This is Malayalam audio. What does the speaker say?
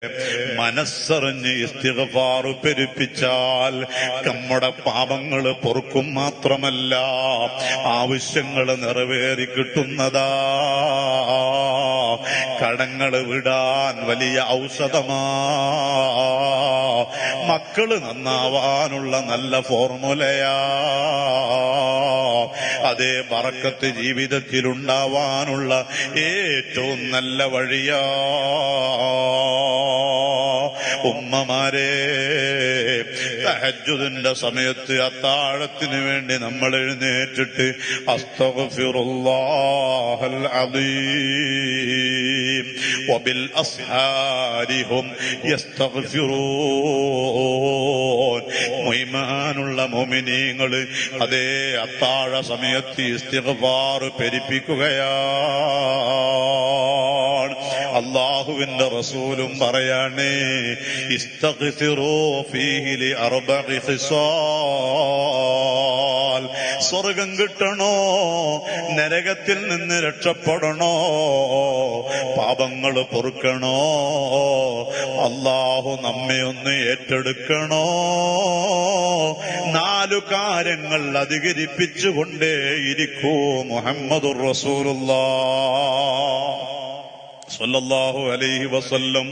മനസ്സറിഞ്ഞ് ഇസ്തിഗ്ഫാർ പെരുപ്പിച്ചാൽ നമ്മുടെ പാപങ്ങൾ പൊറുക്കും മാത്രമല്ല, ആവശ്യങ്ങൾ നിറവേറി കിട്ടുന്നതാ. കടങ്ങൾ വിടാൻ വലിയ ഔഷധമാ. മക്കള് നന്നാവാനുള്ള നല്ല ഫോർമുലയാ. അതേ ബറക്കത്ത് ജീവിതത്തിലുണ്ടാവാനുള്ള ഏറ്റവും നല്ല വഴിയാ. ഉമ്മമാരെ, തഹജ്ജുദിന്റെ സമയത്ത് അത്താഴത്തിന് വേണ്ടി നമ്മൾ എഴുന്നേറ്റിട്ട് അസ്തഗ്ഫിറുല്ലാഹൽ അദീം വബിൽ അസ്ഹാരി ഹും യസ്തഗ്ഫിറൂൻ. ഈമാനുള്ള മുഅ്മിനീങ്ങൾ അതേ അത്താഴ സമയത്ത് ഇസ്തിഗ്ഫാർ പെരുപ്പിക്കുകയാണ്. അല്ലാഹുവിന്റെ റസൂലും പറയാണ്, ഇസ്തഗ്ഫിറൂ ഫീഹി ലിഅർബഇ ഖിസാൽ. സ്വർഗം കിട്ടണോ, നരകത്തിൽ നിന്ന് രക്ഷപ്പെടണോ, പാപങ്ങൾ പൊറുക്കണോ, അല്ലാഹു നമ്മെ ഒന്ന് ഏറ്റെടുക്കണോ, 4 കാര്യങ്ങൾ അധികരിപ്പിച്ചുകൊണ്ടേയിരിക്കൂ. മുഹമ്മദുർ റസൂലുള്ളാഹ് സ്വല്ലല്ലാഹു അലൈഹി വസല്ലം